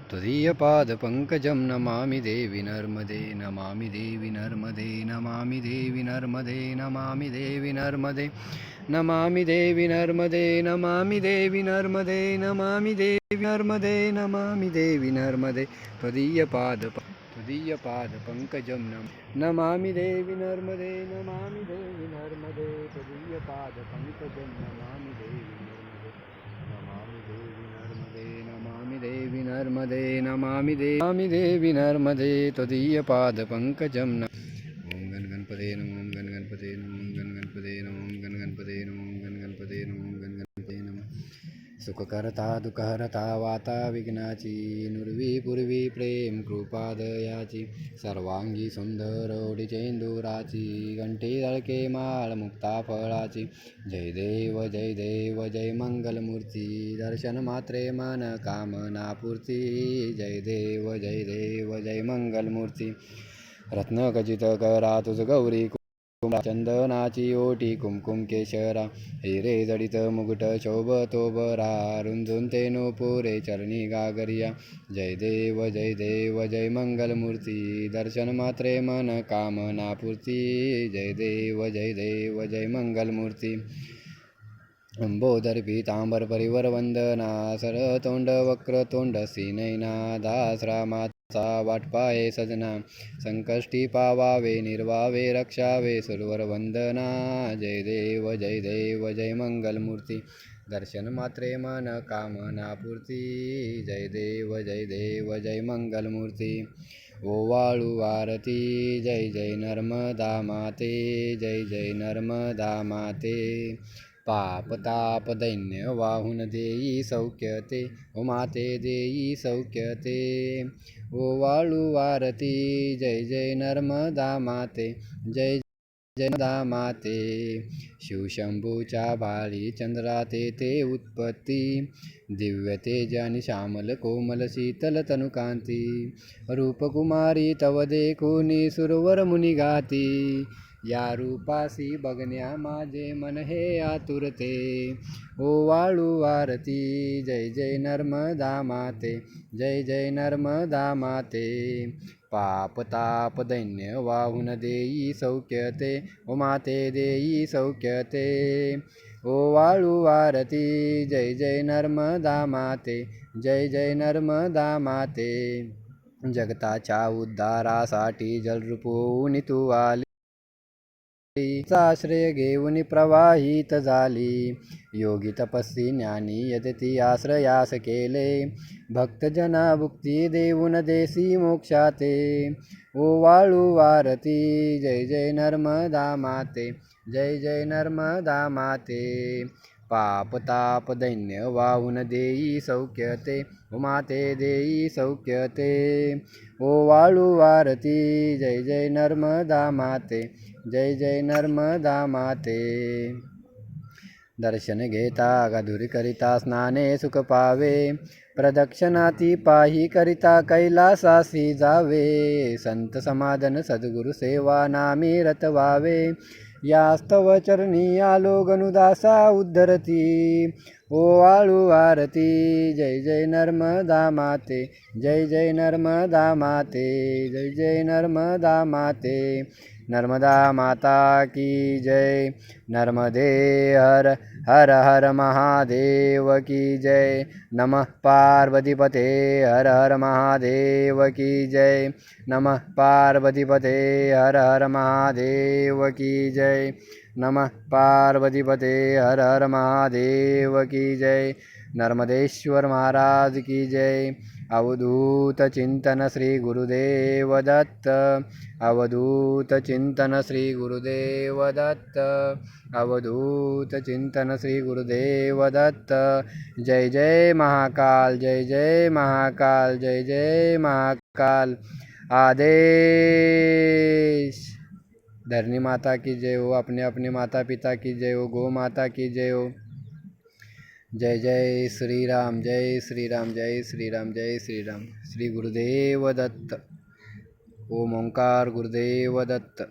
त्वदीयपादपङ्कजं नमामि देवि नर्मदे नमामि देवि नर्मदे नमामि देवि नर्मदे नमामि देवि नर्मदे नमामि देवि नर्मदे नमामि देवि नर्मदे नमामि देवि नर्मदे नमामि देवि नर्मदे त्वदीयपादपङ्कजं नमामि देवि नर्मदे नमामि देवि नर्मदे त्वदीयपादपङ्कजं नमामि देवि नमामि देवि नर्मदे नमामि देवि नर्मदे त्वदीयपादपङ्कजं ॐ गण गणपते नमो ॐ गण गणपते नमो ॐ गण गणपते नमो ॐ गण गणपते नमो ॐ गण गणपते नमो ॐ गण गणपते नमः सुखकर्ता दुःखहर्ता वाता विघ्नाची नुरवी पूर्वी प्रेम कृपादयाची सर्वांगी सुंदर ओढीचेंदुराची घंटी दळके माळ मुक्ता फळाची जय देव जय मंगलमूर्ती दर्शन मात्रे मन कामना पूर्ती जय देव जय मंगलमूर्ती रत्न खचित करा तुझ गौरी चंदनाची ओटी कुमकुम केशरा हिरे जडित मुकुट शोभतो बरा रुंजून ते नूपुरे चरणी गागरिया जय देव जय मंगलमूर्ती दर्शन मात्रे मन कामना पूर्ती जय देव जय मंगलमूर्ती अंबोदर पीतांबर परिवर वंदना सरतोंड वक्रतोंड सीनैना दासरामाचा वाटपाये सजना संकष्टी पावावे निर्वावे रक्षावे सुरवर वंदना जय देव जय मंगलमूर्ती दर्शन मात्रे मन कामना पूर्ती जय देव जय मंगलमूर्ती ओवाळू आरती जय नर्मदा माते जय नर्मदा माते पाप ताप दैन्य वाहून देई सौख्यते ओ माते देई सौख्यते ओवाळू आरती जय नर्मदा माते जय नर्मदा माते शिवशंभूच्या भाळी चंद्रा ते उत्पत्ती दिव्य तेज आणि श्यामल कोमल शीतल तनुकांती रूपकुमारी तव देखुनी सुरवर मुनी गाती या रूपासी बघण्या माझे मन हे आतुरते ओवाळू आरती जय नर्मदा माते जय नर्मदा माते पाप ताप दैन्य वाहून देई सौख्यते ओ माते देई सौख्यते ओवाळू आरती जय नर्मदा माते जय नर्मदा माते जगताच्या उद्धारासाठी जलरूपून तू आली आश्रय घेऊन प्रवाहित झाली योगी तपस्वी ज्ञानी यदती आश्रयास केले भक्तजना भुक्ती देऊन देसी मोक्षाते ओवाळू आरती जय नर्मदा माते जय नर्मदा माते पाप ताप दैन्य वाहून देई सौख्यते ओ माते देई सौख्यते ओवाळू आरती जय नर्मदा माते जय नर्मदा माते दर्शन घेता गाधुरी करिता स्नाने सुख पावे प्रदक्षिणाती पाही करिता कैलासासी जावे संत समाधन सद्गुरु सेवा नामी रत व्हावे यास्तव चरणी आलो गनुदासा उद्धरती ओवाळू आरती जय नर्मदा माते जय नर्मदा माते जय नर्मदा माते नर्मदा माता की जय नर्मदे हर हर हर महादेव की जय नमः पार्वतीपते हर हर महादेव की जय नमः पार्वतीपते हर हर महादेव की जय नमः पार्वतीपते हर हर महादेव की जय नर्मदेश्वर महाराज की जय अवधूत चिंतन श्री गुरुदेव दत्त अवधूत चिंतन श्री गुरुदेव दत्त अवधूत चिंतन श्री गुरुदेव दत्त जय महाकाल जय महाकाल जय महाकाल आदेश धरणी माता की जय हो अपने माता पिता की जय हो गौ माता की जय हो जय श्री राम जय श्री राम जय श्री राम जय श्री राम श्री गुरुदेव दत्त ओम ओंकार गुरुदेव दत्त।